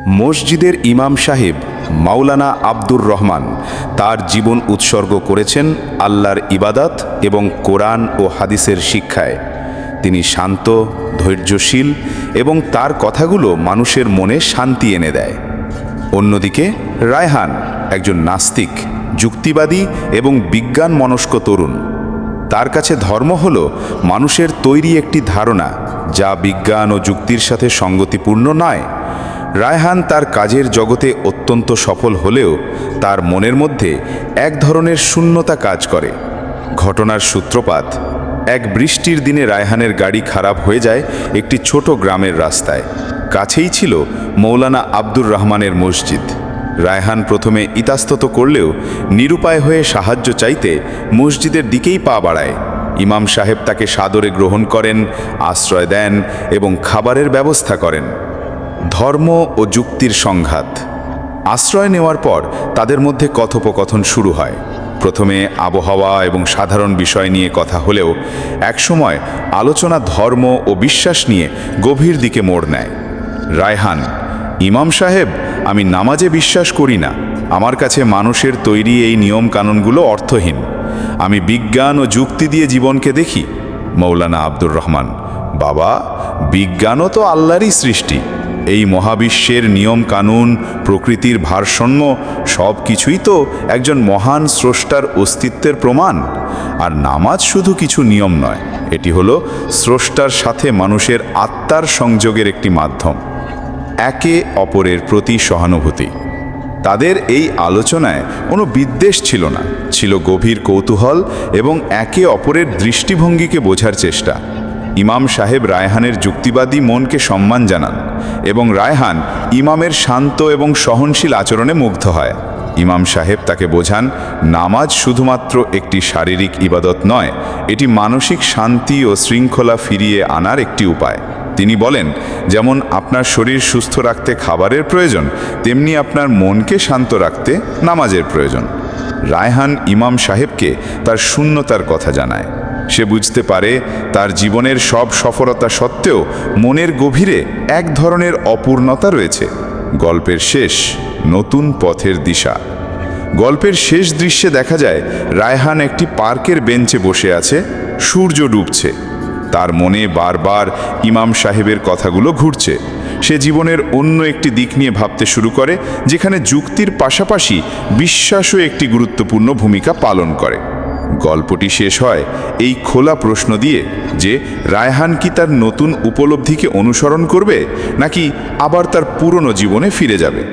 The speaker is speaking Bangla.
মসজিদের ইমাম সাহেব মাওলানা আব্দুর রহমান তার জীবন উৎসর্গ করেছেন আল্লাহর ইবাদত এবং কোরআন ও হাদিসের শিক্ষায়। তিনি শান্ত, ধৈর্যশীল এবং তার কথাগুলো মানুষের মনে শান্তি এনে দেয়। অন্যদিকে রায়হান একজন নাস্তিক, যুক্তিবাদী এবং বিজ্ঞান মনস্ক তরুণ। তার কাছে ধর্ম হল মানুষের তৈরি একটি ধারণা যা বিজ্ঞান ও যুক্তির সাথে সঙ্গতিপূর্ণ নয়। রায়হান তার কাজের জগতে অত্যন্ত সফল হলেও তার মনের মধ্যে এক ধরনের শূন্যতা কাজ করে। ঘটনার সূত্রপাত, এক বৃষ্টির দিনে রায়হানের গাড়ি খারাপ হয়ে যায় একটি ছোট গ্রামের রাস্তায়। কাছেই ছিল মৌলানা আব্দুর রহমানের মসজিদ। রায়হান প্রথমে ইতস্তত করলেও নিরুপায় হয়ে সাহায্য চাইতে মসজিদের দিকেই পা বাড়ায়। ইমাম সাহেব তাকে সাদরে গ্রহণ করেন, আশ্রয় দেন এবং খাবারের ব্যবস্থা করেন। ধর্ম ও যুক্তির সংঘাত। আশ্রয় নেওয়ার পর তাদের মধ্যে কথোপকথন শুরু হয়। প্রথমে আবহাওয়া এবং সাধারণ বিষয় নিয়ে কথা হলেও একসময় আলোচনা ধর্ম ও বিশ্বাস নিয়ে গভীর দিকে মোড় নেয়। রায়হান: ইমাম সাহেব, আমি নামাজে বিশ্বাস করি না। আমার কাছে মানুষের তৈরি এই নিয়ম কানুনগুলো অর্থহীন। আমি বিজ্ঞান ও যুক্তি দিয়ে জীবনকে দেখি। মৌলানা আব্দুর রহমান: বাবা, বিজ্ঞানও তো আল্লাহরই সৃষ্টি। এই মহাবিশ্বের নিয়ম কানুন, প্রকৃতির ভারসাম্য সব কিছুই তো একজন মহান স্রষ্টার অস্তিত্বের প্রমাণ। আর নামাজ শুধু কিছু নিয়ম নয়, এটি হলো স্রষ্টার সাথে মানুষের আত্মার সংযোগের একটি মাধ্যম। একে অপরের প্রতি সহানুভূতি। তাদের এই আলোচনায় কোনো বিদ্বেষ ছিল না, ছিল গভীর কৌতূহল এবং একে অপরের দৃষ্টিভঙ্গিকে বোঝার চেষ্টা। ইমাম সাহেব রায়হানের যুক্তিবাদী মনকে সম্মান জানান এবং রায়হান ইমামের শান্ত এবং সহনশীল আচরণে মুগ্ধ হয়। ইমাম সাহেব তাকে বোঝান, নামাজ শুধুমাত্র একটি শারীরিক ইবাদত নয়, এটি মানসিক শান্তি ও শৃঙ্খলা ফিরিয়ে আনার একটি উপায়। তিনি বলেন, যেমন আপনার শরীর সুস্থ রাখতে খাবারের প্রয়োজন, তেমনি আপনার মনকে শান্ত রাখতে নামাজের প্রয়োজন। রায়হান ইমাম সাহেবকে তার শূন্যতার কথা জানায়। সে বুঝতে পারে তার জীবনের সব সফলতা সত্ত্বেও মনের গভীরে এক ধরনের অপূর্ণতা রয়েছে। গল্পের শেষ, নতুন পথের দিশা। গল্পের শেষ দৃশ্যে দেখা যায় রায়হান একটি পার্কের বেঞ্চে বসে আছে, সূর্য ডুবছে। তার মনে বারবার ইমাম সাহেবের কথাগুলো ঘুরছে। সে জীবনের অন্য একটি দিক নিয়ে ভাবতে শুরু করে, যেখানে যুক্তির পাশাপাশি বিশ্বাসও একটি গুরুত্বপূর্ণ ভূমিকা পালন করে। গল্পটি শেষ হয় এই খোলা প্রশ্ন দিয়ে যে রায়হান কি তার নতুন উপলব্ধিকে অনুসরণ করবে, নাকি আবার তার পুরনো জীবনে ফিরে যাবে।